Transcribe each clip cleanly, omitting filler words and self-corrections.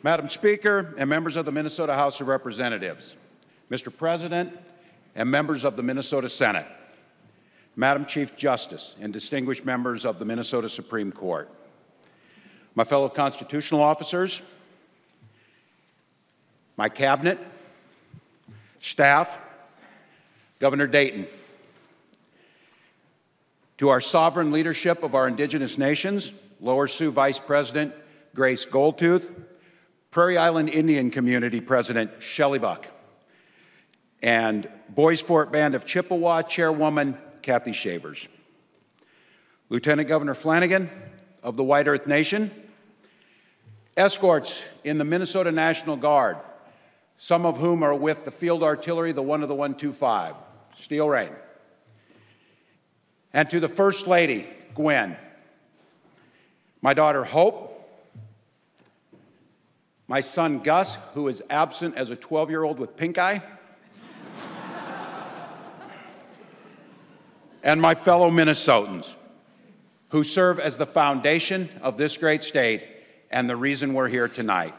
Madam Speaker and members of the Minnesota House of Representatives, Mr. President and members of the Minnesota Senate, Madam Chief Justice and distinguished members of the Minnesota Supreme Court, my fellow constitutional officers, my cabinet, staff, Governor Dayton, to our sovereign leadership of our indigenous nations, Lower Sioux Vice President Grace Goldtooth, Prairie Island Indian Community President Shelley Buck, and Boys Fort Band of Chippewa Chairwoman Kathy Shavers, Lieutenant Governor Flanagan of the White Earth Nation, escorts in the Minnesota National Guard, some of whom are with the Field Artillery, the 1 of the 125, Steel Rain, and to the First Lady, Gwen, my daughter Hope, my son Gus, who is absent as a 12-year-old with pink eye, and my fellow Minnesotans, who serve as the foundation of this great state and the reason we're here tonight.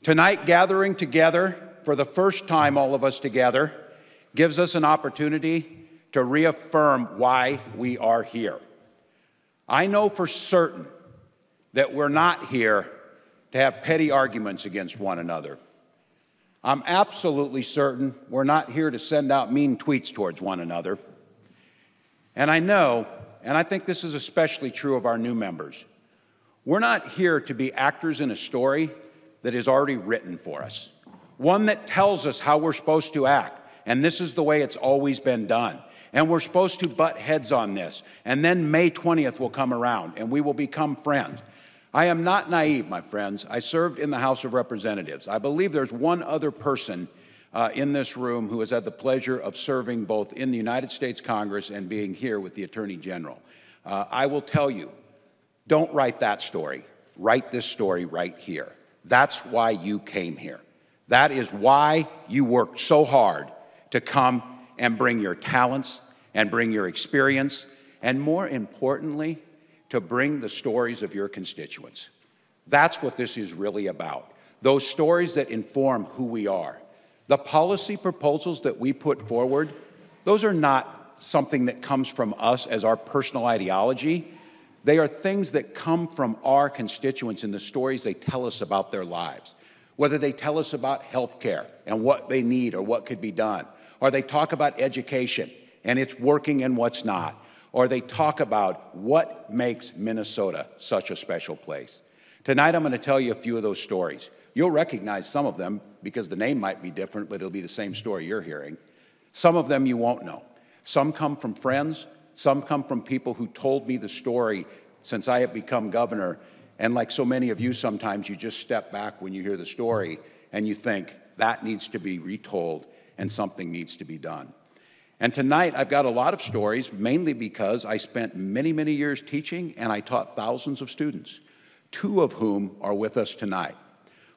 Tonight, gathering together for the first time, all of us together, gives us an opportunity to reaffirm why we are here. I know for certain that we're not here to have petty arguments against one another. I'm absolutely certain we're not here to send out mean tweets towards one another. And I know, and I think this is especially true of our new members, we're not here to be actors in a story that is already written for us, one that tells us how we're supposed to act, and this is the way it's always been done. And we're supposed to butt heads on this, and then May 20th will come around, and we will become friends. I am not naive, my friends. I served in the House of Representatives. I believe there's one other person in this room who has had the pleasure of serving both in the United States Congress and being here with the Attorney General. I will tell you, don't write that story. Write this story right here. That's why you came here. That is why you worked so hard to come and bring your talents and bring your experience, and more importantly, to bring the stories of your constituents. That's what this is really about. Those stories that inform who we are. The policy proposals that we put forward, those are not something that comes from us as our personal ideology. They are things that come from our constituents in the stories they tell us about their lives. Whether they tell us about health care and what they need or what could be done, or they talk about education and it's working and what's not, or they talk about what makes Minnesota such a special place. Tonight I'm going to tell you a few of those stories. You'll recognize some of them because the name might be different, but it'll be the same story you're hearing. Some of them you won't know. Some come from friends, some come from people who told me the story since I have become governor, and like so many of you sometimes, you just step back when you hear the story and you think, that needs to be retold and something needs to be done. And tonight, I've got a lot of stories, mainly because I spent many, many years teaching, and I taught thousands of students, 2 of whom are with us tonight.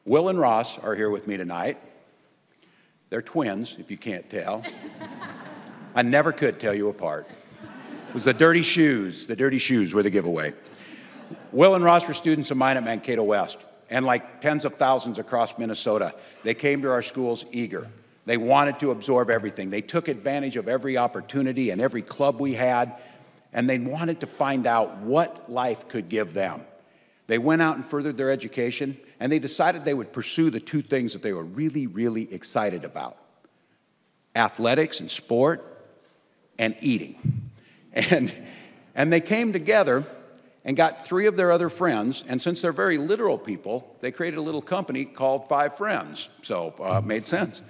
Will and Ross are here with me tonight. They're twins, if you can't tell. I never could tell you apart. It was the dirty shoes were the giveaway. Will and Ross were students of mine at Mankato West, and like tens of thousands across Minnesota, they came to our schools eager. They wanted to absorb everything. They took advantage of every opportunity and every club we had, and they wanted to find out what life could give them. They went out and furthered their education, and they decided they would pursue the 2 things that they were really, really excited about: athletics and sport, and eating. And they came together and got 3 of their other friends, and since they're very literal people, they created a little company called 5 Friends, so it made sense.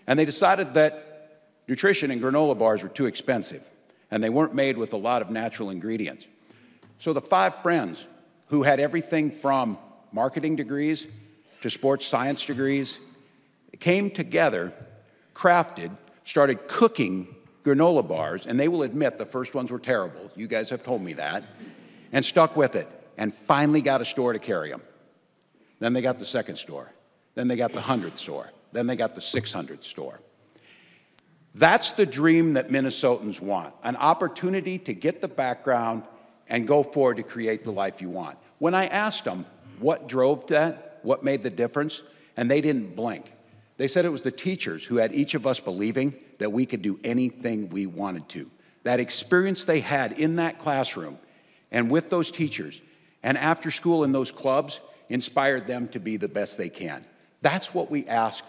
And they decided that nutrition and granola bars were too expensive, and they weren't made with a lot of natural ingredients. So the 5 friends, who had everything from marketing degrees to sports science degrees, came together, crafted, started cooking granola bars, and they will admit the first ones were terrible. You guys have told me that. And stuck with it, and finally got a store to carry them. Then they got the 2nd store. Then they got the 100th store. Then they got the 600th store. That's the dream that Minnesotans want, an opportunity to get the background and go forward to create the life you want. When I asked them what drove that, what made the difference, and they didn't blink. They said it was the teachers who had each of us believing that we could do anything we wanted to. That experience they had in that classroom and with those teachers and after school in those clubs inspired them to be the best they can. That's what we ask.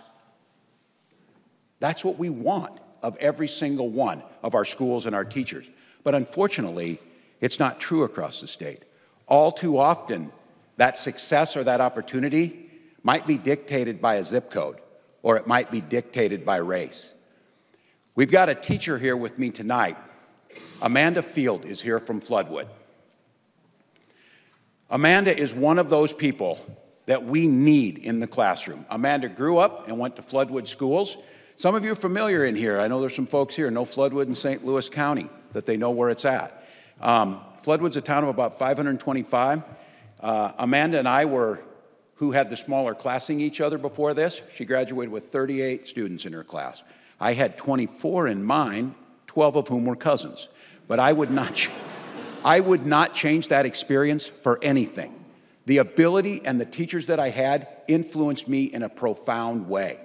That's what we want of every single one of our schools and our teachers. But unfortunately, it's not true across the state. All too often, that success or that opportunity might be dictated by a zip code, or it might be dictated by race. We've got a teacher here with me tonight. Amanda Field is here from Floodwood. Amanda is one of those people that we need in the classroom. Amanda grew up and went to Floodwood schools. Some of you are familiar in here. I know there's some folks here know Floodwood in St. Louis County, that they know where it's at. Floodwood's a town of about 525. Amanda and I were who had the smaller classing each other before this. She graduated with 38 students in her class. I had 24 in mine, 12 of whom were cousins. But I would not change that experience for anything. The ability and the teachers that I had influenced me in a profound way.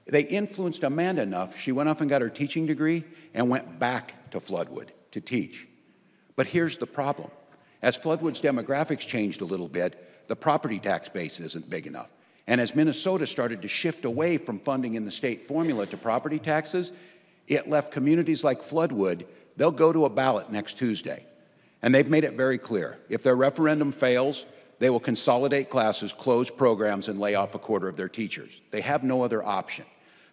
They influenced Amanda enough, she went off and got her teaching degree and went back to Floodwood to teach. But here's the problem. As Floodwood's demographics changed a little bit, the property tax base isn't big enough. And as Minnesota started to shift away from funding in the state formula to property taxes, it left communities like Floodwood, they'll go to a ballot next Tuesday. And they've made it very clear. If their referendum fails, they will consolidate classes, close programs, and lay off a quarter of their teachers. They have no other option.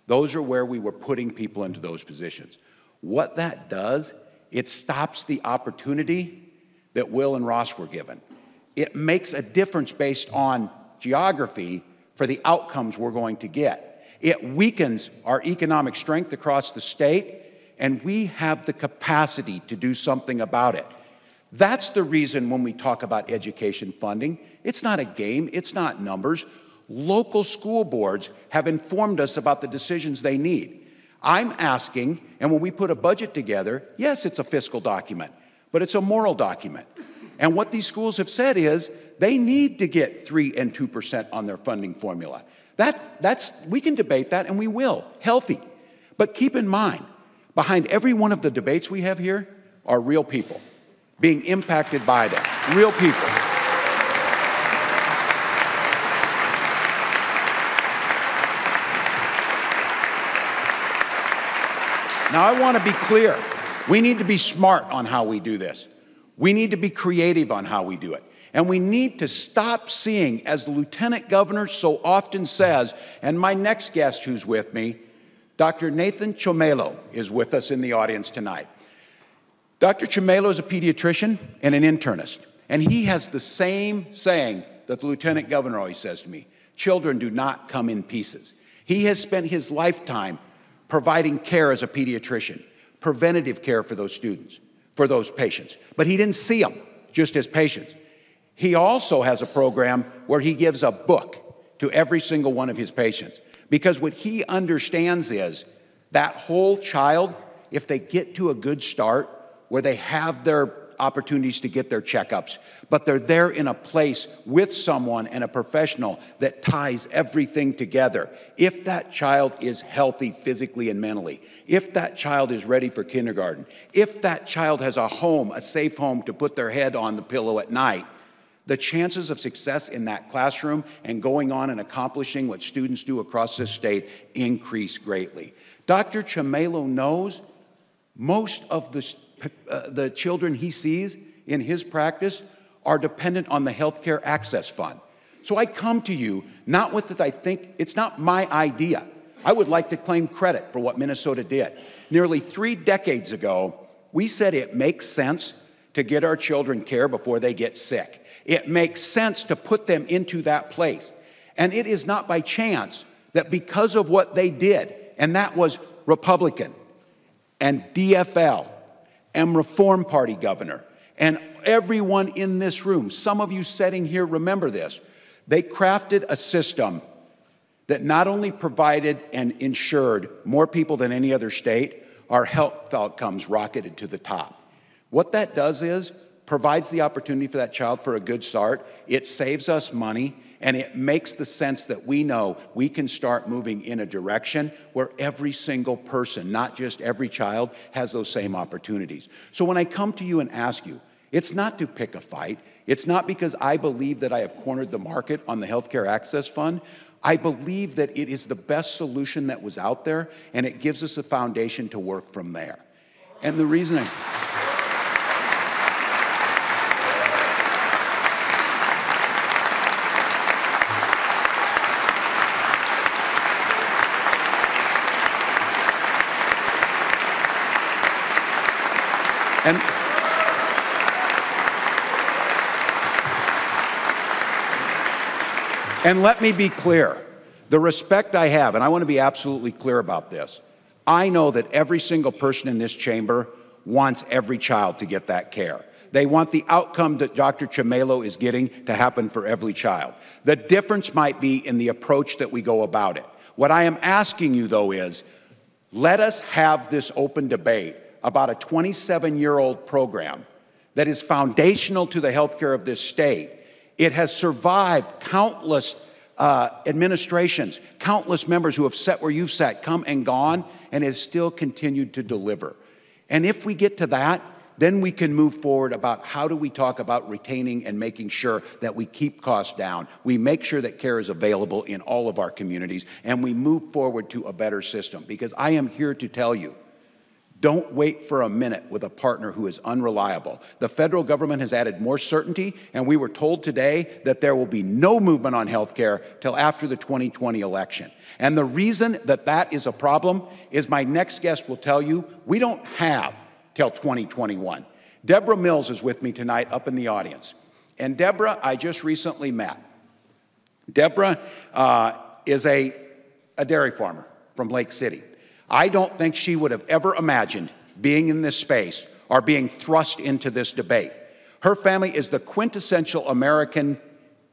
Those are where we were putting people into those positions. What that does, it stops the opportunity that Will and Ross were given. It makes a difference based on geography for the outcomes we're going to get. It weakens our economic strength across the state, and we have the capacity to do something about it. That's the reason when we talk about education funding, it's not a game, it's not numbers. Local school boards have informed us about the decisions they need. I'm asking, and when we put a budget together, yes, it's a fiscal document, but it's a moral document. And what these schools have said is they need to get 3% and 2% on their funding formula. We can debate that, and we will, healthy. But keep in mind, behind every one of the debates we have here are real people being impacted by them, real people. Now, I want to be clear. We need to be smart on how we do this. We need to be creative on how we do it. And we need to stop seeing, as the Lieutenant Governor so often says, and my next guest who's with me, Dr. Nathan Chomilo is with us in the audience tonight. Dr. Chomilo is a pediatrician and an internist, and he has the same saying that the Lieutenant Governor always says to me, children do not come in pieces. He has spent his lifetime providing care as a pediatrician, preventative care for those students, for those patients. But he didn't see them just as patients. He also has a program where he gives a book to every single one of his patients. Because what he understands is that whole child, if they get to a good start where they have their opportunities to get their checkups, but they're there in a place with someone and a professional that ties everything together. If that child is healthy physically and mentally, if that child is ready for kindergarten, if that child has a home, a safe home to put their head on the pillow at night, the chances of success in that classroom and going on and accomplishing what students do across this state increase greatly. Dr. Chomilo knows most of the children he sees in his practice are dependent on the Healthcare Access Fund. So I come to you, not with that I think, it's not my idea. I would like to claim credit for what Minnesota did. Nearly 3 decades ago, we said it makes sense to get our children care before they get sick. It makes sense to put them into that place. And it is not by chance that because of what they did, and that was Republican and DFL and Reform Party governor and everyone in this room, some of you sitting here remember this, they crafted a system that not only provided and insured more people than any other state, our health outcomes rocketed to the top. What that does is provides the opportunity for that child for a good start. It saves us money, And it makes the sense that we know we can start moving in a direction where every single person, not just every child, has those same opportunities. So when I come to you and ask you, it's not to pick a fight. It's not because I believe that I have cornered the market on the Healthcare Access Fund. I believe that it is the best solution that was out there, and it gives us a foundation to work from there. And the reason And let me be clear, the respect I have, and I want to be absolutely clear about this, I know that every single person in this chamber wants every child to get that care. They want the outcome that Dr. Chomilo is getting to happen for every child. The difference might be in the approach that we go about it. What I am asking you, though, is let us have this open debate about a 27-year-old program that is foundational to the healthcare of this state. It has survived countless administrations, countless members who have sat where you've sat, come and gone, and has still continued to deliver. And if we get to that, then we can move forward about how do we talk about retaining and making sure that we keep costs down, we make sure that care is available in all of our communities, and we move forward to a better system. Because I am here to tell you, don't wait for a minute with a partner who is unreliable. The federal government has added more certainty, and we were told today that there will be no movement on health care till after the 2020 election. And the reason that that is a problem is my next guest will tell you we don't have till 2021. Deborah Mills is with me tonight up in the audience. And Deborah, I just recently met. Deborah is a dairy farmer from Lake City. I don't think she would have ever imagined being in this space or being thrust into this debate. Her family is the quintessential American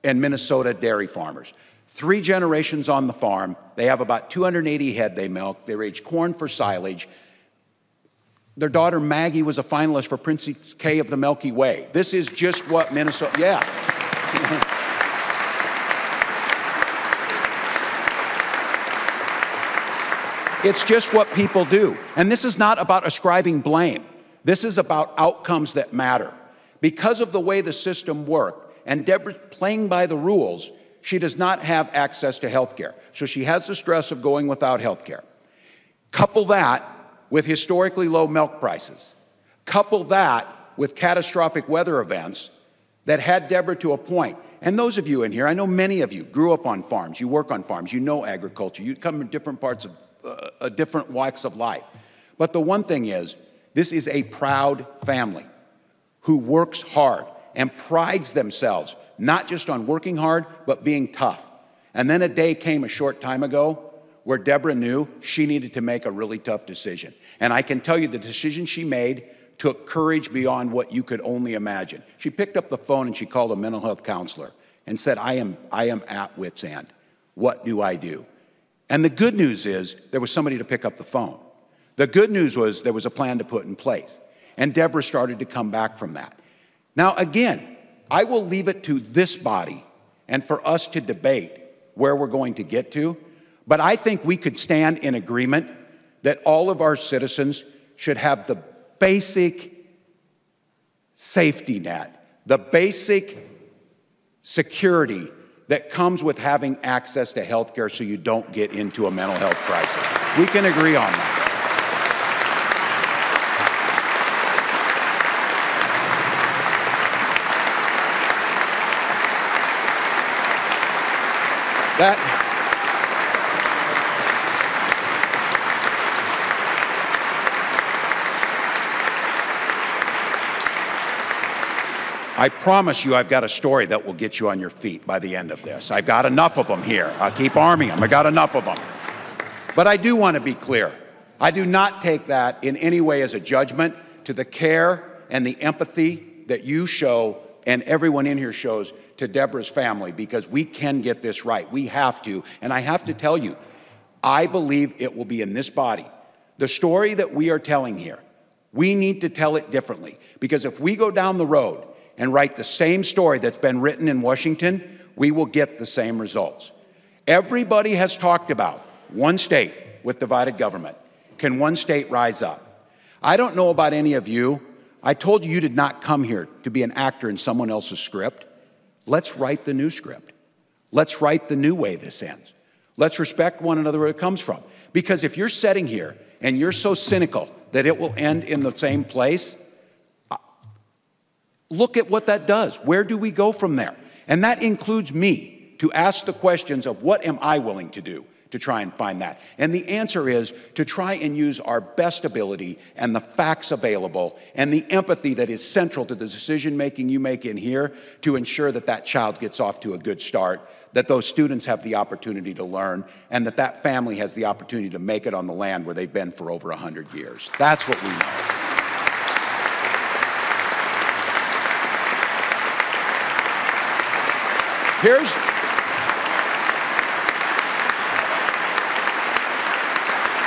and Minnesota dairy farmers. 3 generations on the farm. They have about 280 head they milk. They raise corn for silage. Their daughter Maggie was a finalist for Princess K of the Milky Way. This is just what Minnesota, yeah. It's just what people do. And this is not about ascribing blame. This is about outcomes that matter. Because of the way the system worked, and Deborah's playing by the rules, she does not have access to health care. So she has the stress of going without health care. Couple that with historically low milk prices. Couple that with catastrophic weather events that had Deborah to a point. And those of you in here, I know many of you grew up on farms, you work on farms, you know agriculture, you come from different parts of different walks of life. But the one thing is, this is a proud family who works hard and prides themselves not just on working hard, but being tough. And then a day came a short time ago where Deborah knew she needed to make a really tough decision. And I can tell you the decision she made took courage beyond what you could only imagine. She picked up the phone and she called a mental health counselor and said, I am at wit's end. What do I do? And the good news is there was somebody to pick up the phone. The good news was there was a plan to put in place. And Deborah started to come back from that. Now, again, I will leave it to this body and for us to debate where we're going to get to. But I think we could stand in agreement that all of our citizens should have the basic safety net, the basic security that comes with having access to health care so you don't get into a mental health crisis. We can agree on that. I promise you I've got a story that will get you on your feet by the end of this. I've got enough of them here. I'll keep arming them. I've got enough of them. But I do want to be clear. I do not take that in any way as a judgment to the care and the empathy that you show and everyone in here shows to Deborah's family, because we can get this right. We have to. And I have to tell you, I believe it will be in this body. The story that we are telling here, we need to tell it differently. Because if we go down the road and write the same story that's been written in Washington, we will get the same results. Everybody has talked about one state with divided government. Can one state rise up? I don't know about any of you. I told you you did not come here to be an actor in someone else's script. Let's write the new script. Let's write the new way this ends. Let's respect one another where it comes from. Because if you're sitting here and you're so cynical that it will end in the same place, look at what that does. Where do we go from there? And that includes me to ask the questions of what am I willing to do to try and find that. And the answer is to try and use our best ability and the facts available and the empathy that is central to the decision-making you make in here to ensure that that child gets off to a good start, that those students have the opportunity to learn, and that that family has the opportunity to make it on the land where they've been for over 100 years. That's what we know.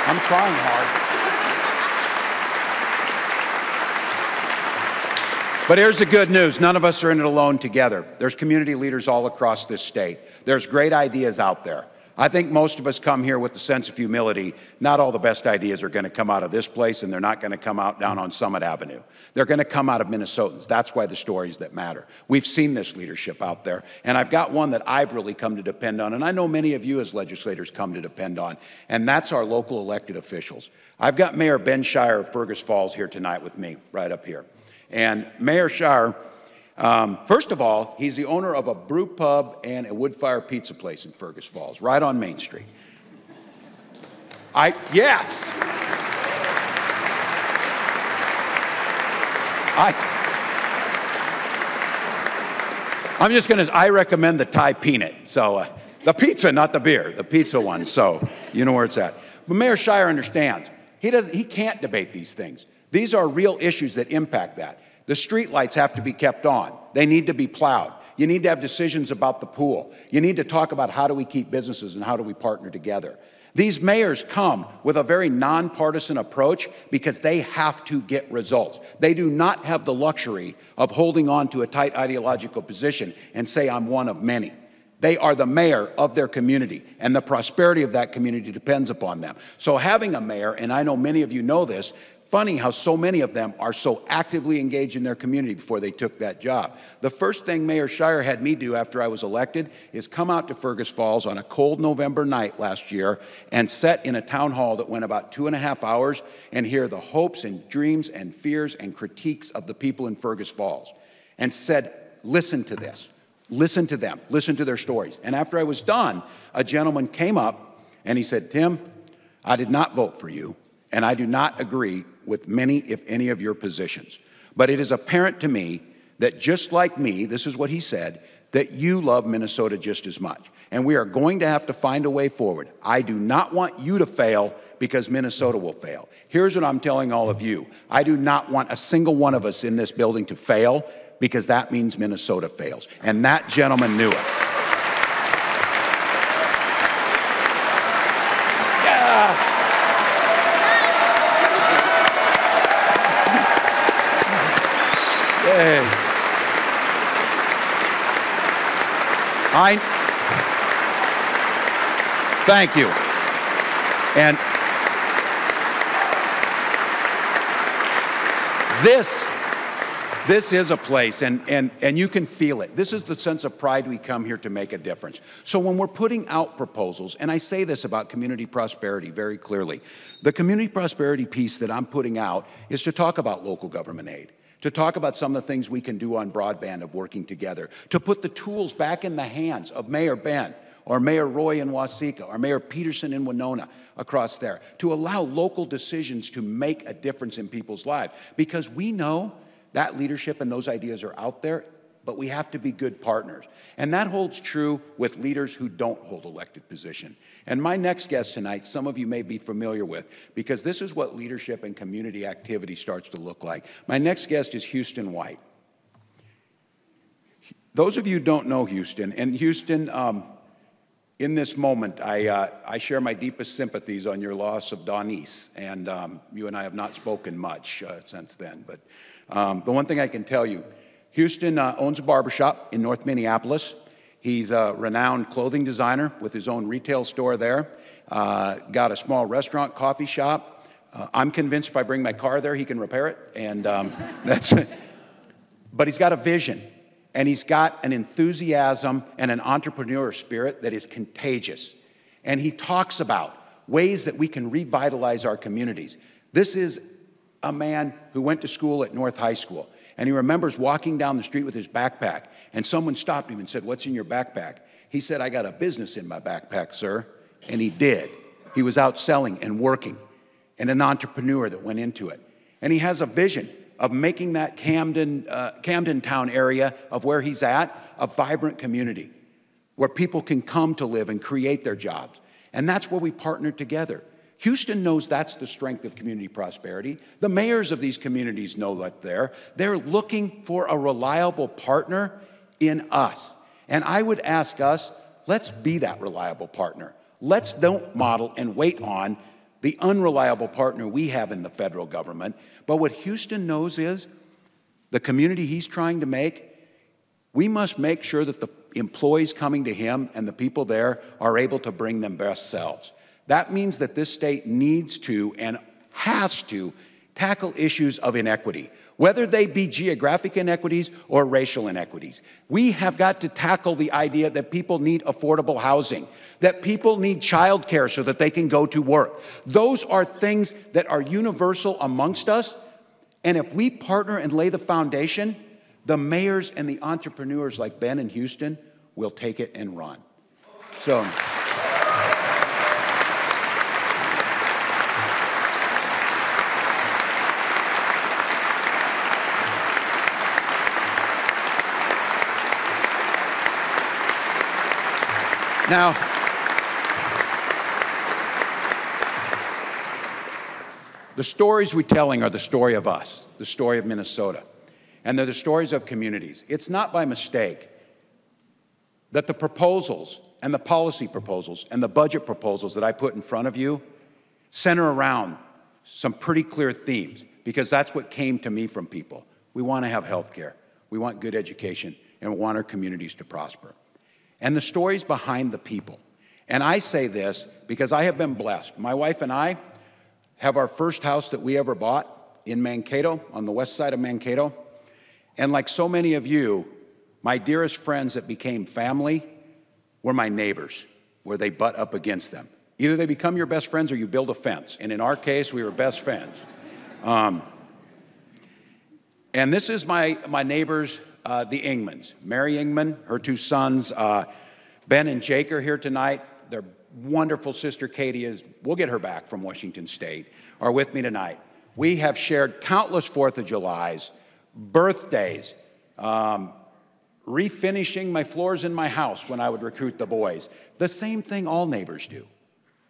I'm trying hard. But here's the good news. None of us are in it alone together. There's community leaders all across this state. There's great ideas out there. I think most of us come here with a sense of humility. Not all the best ideas are going to come out of this place, and they're not going to come out down on Summit Avenue. They're going to come out of Minnesotans. That's why the stories that matter. We've seen this leadership out there, and I've got one that I've really come to depend on, and I know many of you as legislators come to depend on, and that's our local elected officials. I've got Mayor Ben Schierer of Fergus Falls here tonight with me, right up here. And Mayor Schierer, first of all, he's the owner of a brew pub and a wood-fire pizza place in Fergus Falls, right on Main Street. Yes. I'm just going to, I recommend the Thai peanut. So the pizza, not the beer, the pizza one. So you know where it's at. But Mayor Schierer understands. He can't debate these things. These are real issues that impact that. The street lights have to be kept on. They need to be plowed. You need to have decisions about the pool. You need to talk about how do we keep businesses and how do we partner together. These mayors come with a very nonpartisan approach because they have to get results. They do not have the luxury of holding on to a tight ideological position and say, I'm one of many. They are the mayor of their community, and the prosperity of that community depends upon them. So having a mayor, and I know many of you know this, funny how so many of them are so actively engaged in their community before they took that job. The first thing Mayor Schierer had me do after I was elected is come out to Fergus Falls on a cold November night last year and sit in a town hall that went about 2.5 hours and hear the hopes and dreams and fears and critiques of the people in Fergus Falls and said, listen to this. Listen to them. Listen to their stories. And after I was done, a gentleman came up and he said, Tim, I did not vote for you, and I do not agree with many, if any, of your positions. But it is apparent to me that just like me, this is what he said, that you love Minnesota just as much. And we are going to have to find a way forward. I do not want you to fail because Minnesota will fail. Here's what I'm telling all of you. I do not want a single one of us in this building to fail because that means Minnesota fails. And that gentleman knew it. Yeah. Hey. Thank you. And this is a place, and you can feel it. This is the sense of pride we come here to make a difference. So when we're putting out proposals, and I say this about community prosperity very clearly, the community prosperity piece that I'm putting out is to talk about local government aid, to talk about some of the things we can do on broadband of working together, to put the tools back in the hands of Mayor Ben, or Mayor Roy in Waseca, or Mayor Peterson in Winona across there, to allow local decisions to make a difference in people's lives. Because we know that leadership and those ideas are out there, but we have to be good partners. And that holds true with leaders who don't hold elected position. And my next guest tonight, some of you may be familiar with, because this is what leadership and community activity starts to look like. My next guest is Houston White. Those of you who don't know Houston, and Houston, in this moment, I share my deepest sympathies on your loss of Donice, and you and I have not spoken much since then. But the one thing I can tell you, Houston owns a barbershop in North Minneapolis. He's a renowned clothing designer with his own retail store there. Got a small restaurant, coffee shop. I'm convinced if I bring my car there, he can repair it. And that's it. But he's got a vision, and he's got an enthusiasm and an entrepreneur spirit that is contagious. And he talks about ways that we can revitalize our communities. This is a man who went to school at North High School, and he remembers walking down the street with his backpack, and someone stopped him and said, "What's in your backpack?" He said, "I got a business in my backpack, sir." And he did. He was out selling and working, and an entrepreneur that went into it. And he has a vision of making that Camden Town area of where he's at a vibrant community where people can come to live and create their jobs. And that's where we partner together. Houston knows that's the strength of community prosperity. The mayors of these communities know that they're looking for a reliable partner in us. And I would ask us, let's be that reliable partner. Let's don't model and wait on the unreliable partner we have in the federal government. But what Houston knows is the community he's trying to make, we must make sure that the employees coming to him and the people there are able to bring them best selves. That means that this state needs to and has to tackle issues of inequity, whether they be geographic inequities or racial inequities. We have got to tackle the idea that people need affordable housing, that people need childcare so that they can go to work. Those are things that are universal amongst us, and if we partner and lay the foundation, the mayors and the entrepreneurs like Ben in Houston will take it and run. So. Now, the stories we're telling are the story of us, the story of Minnesota, and they're the stories of communities. It's not by mistake that the proposals and the policy proposals and the budget proposals that I put in front of you center around some pretty clear themes, because that's what came to me from people. We want to have health care, we want good education, and we want our communities to prosper. And the stories behind the people. And I say this because I have been blessed. My wife and I have our first house that we ever bought in Mankato, on the west side of Mankato. And like so many of you, my dearest friends that became family were my neighbors, where they butt up against them. Either they become your best friends or you build a fence. And in our case, we were best friends. And this is my neighbors, the Ingmans. Mary Ingman, her two sons, Ben and Jake are here tonight. Their wonderful sister Katie we'll get her back from Washington State, are with me tonight. We have shared countless 4th of Julys, birthdays, refinishing my floors in my house when I would recruit the boys. The same thing all neighbors do,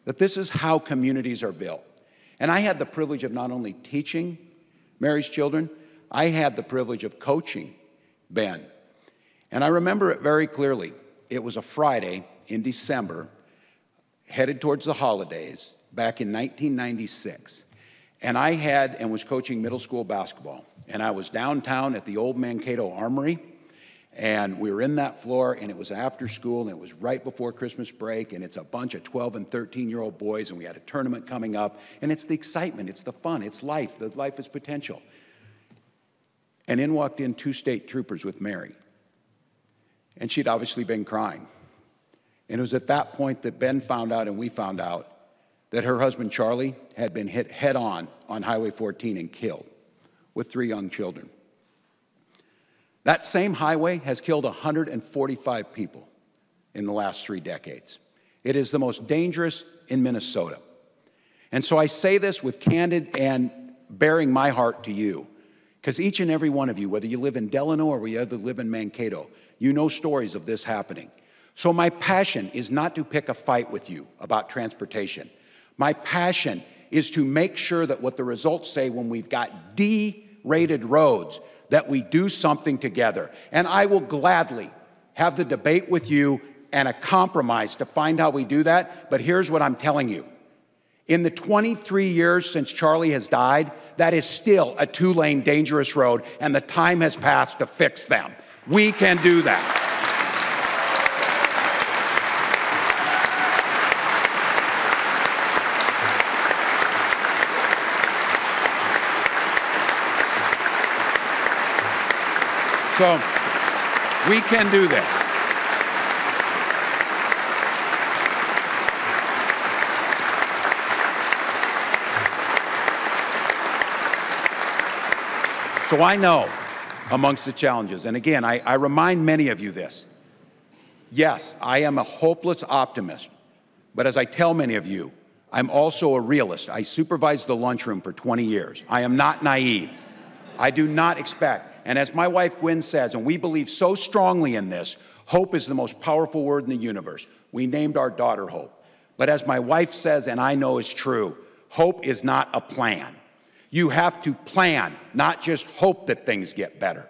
that this is how communities are built. And I had the privilege of not only teaching Mary's children, I had the privilege of coaching Ben. And I remember it very clearly. It was a Friday in December, headed towards the holidays, back in 1996. And I was coaching middle school basketball. And I was downtown at the old Mankato Armory, and we were in that floor, and it was after school, and it was right before Christmas break, and it's a bunch of 12 and 13-year-old boys, and we had a tournament coming up, and it's the excitement, it's the fun, it's life, the life is potential. And in walked in 2 state troopers with Mary. And she'd obviously been crying. And it was at that point that Ben found out and we found out that her husband, Charlie, had been hit head on Highway 14 and killed with 3 young children. That same highway has killed 145 people in the last 3 decades. It is the most dangerous in Minnesota. And so I say this with candid and bearing my heart to you, because each and every one of you, whether you live in Delano or whether you live in Mankato, you know stories of this happening. So my passion is not to pick a fight with you about transportation. My passion is to make sure that what the results say when we've got D-rated roads, that we do something together. And I will gladly have the debate with you and a compromise to find how we do that. But here's what I'm telling you. In the 23 years since Charlie has died, that is still a 2-lane dangerous road, and the time has passed to fix them. We can do that. So we can do this. So I know amongst the challenges, and again, I remind many of you this. Yes, I am a hopeless optimist, but as I tell many of you, I'm also a realist. I supervised the lunchroom for 20 years. I am not naive. I do not expect, and as my wife Gwen says, and we believe so strongly in this, hope is the most powerful word in the universe. We named our daughter Hope. But as my wife says, and I know is true, hope is not a plan. You have to plan, not just hope that things get better.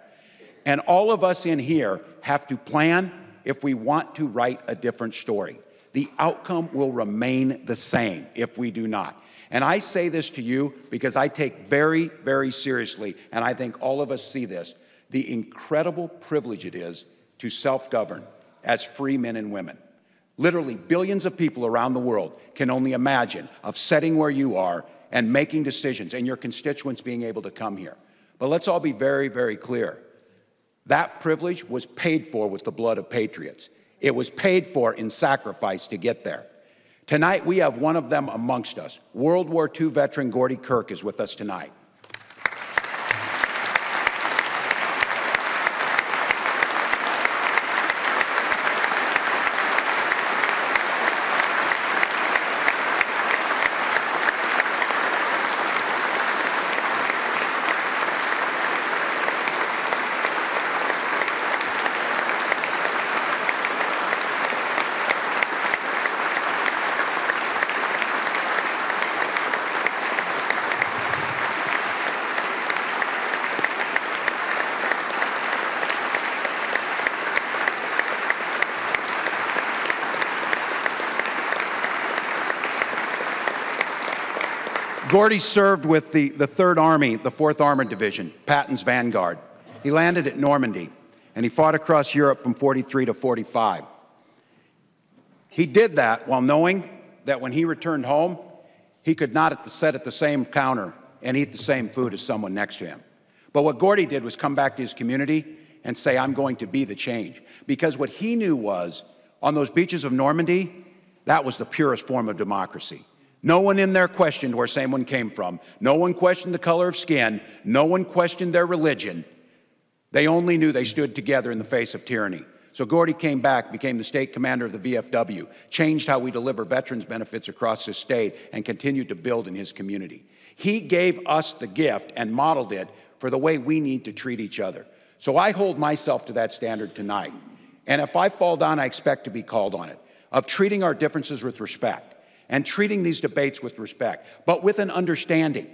And all of us in here have to plan if we want to write a different story. The outcome will remain the same if we do not. And I say this to you because I take very, very seriously, and I think all of us see this, the incredible privilege it is to self-govern as free men and women. Literally billions of people around the world can only imagine of sitting where you are and making decisions, and your constituents being able to come here. But let's all be very, very clear. That privilege was paid for with the blood of patriots. It was paid for in sacrifice to get there. Tonight, we have one of them amongst us. World War II veteran Gordy Kirk is with us tonight. Gordy served with the 3rd Army, the 4th Armored Division, Patton's Vanguard. He landed at Normandy, and he fought across Europe from 43 to 45. He did that while knowing that when he returned home, he could not sit at the same counter and eat the same food as someone next to him. But what Gordy did was come back to his community and say, I'm going to be the change. Because what he knew was, on those beaches of Normandy, that was the purest form of democracy. No one in there questioned where someone came from. No one questioned the color of skin. No one questioned their religion. They only knew they stood together in the face of tyranny. So Gordy came back, became the state commander of the VFW, changed how we deliver veterans benefits across this state, and continued to build in his community. He gave us the gift and modeled it for the way we need to treat each other. So I hold myself to that standard tonight. And if I fall down, I expect to be called on it, of treating our differences with respect. And treating these debates with respect, but with an understanding.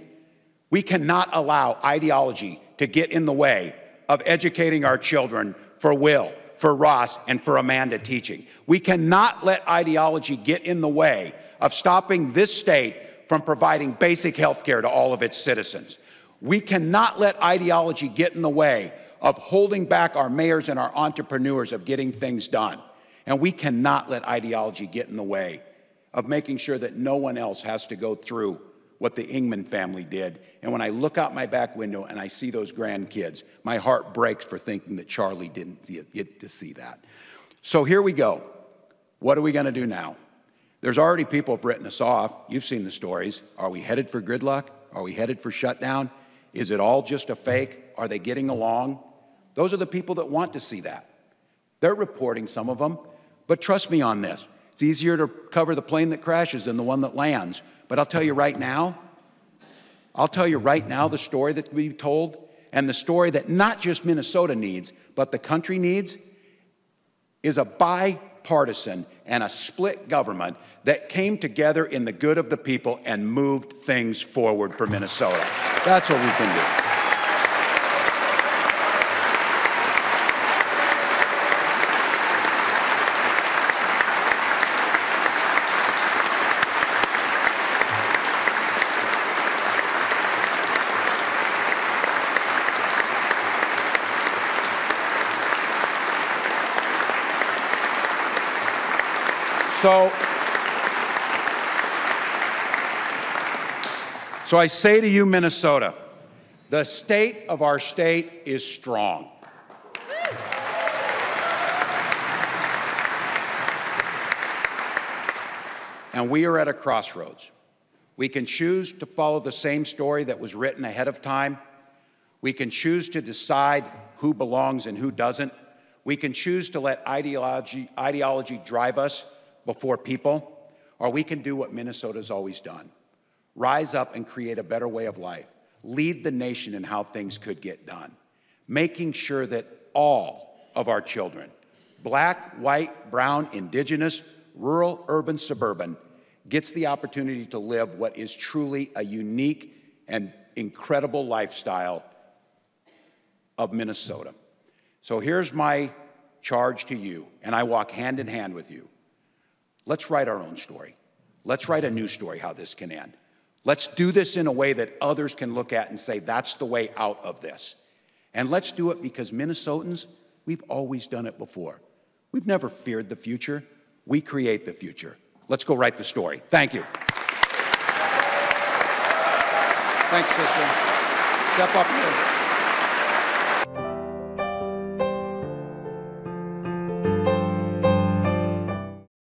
We cannot allow ideology to get in the way of educating our children for Will, for Ross, and for Amanda teaching. We cannot let ideology get in the way of stopping this state from providing basic health care to all of its citizens. We cannot let ideology get in the way of holding back our mayors and our entrepreneurs of getting things done. And we cannot let ideology get in the way of making sure that no one else has to go through what the Ingman family did. And when I look out my back window and I see those grandkids, my heart breaks for thinking that Charlie didn't get to see that. So here we go. What are we going to do now? There's already people who've written us off. You've seen the stories. Are we headed for gridlock? Are we headed for shutdown? Is it all just a fake? Are they getting along? Those are the people that want to see that. They're reporting, some of them. But trust me on this. It's easier to cover the plane that crashes than the one that lands. But I'll tell you right now the story that we told, and the story that not just Minnesota needs, but the country needs, is a bipartisan and a split government that came together in the good of the people and moved things forward for Minnesota. That's what we can do. So I say to you, Minnesota, the state of our state is strong. and we are at a crossroads. We can choose to follow the same story that was written ahead of time. We can choose to decide who belongs and who doesn't. We can choose to let ideology drive us before people, or we can do what Minnesota's always done. Rise up and create a better way of life. Lead the nation in how things could get done. Making sure that all of our children, black, white, brown, indigenous, rural, urban, suburban, gets the opportunity to live what is truly a unique and incredible lifestyle of Minnesota. So here's my charge to you, and I walk hand in hand with you. Let's write our own story. Let's write a new story how this can end. Let's do this in a way that others can look at and say, that's the way out of this. And let's do it because Minnesotans, we've always done it before. We've never feared the future. We create the future. Let's go write the story. Thank you. Thanks, sister. Step up here.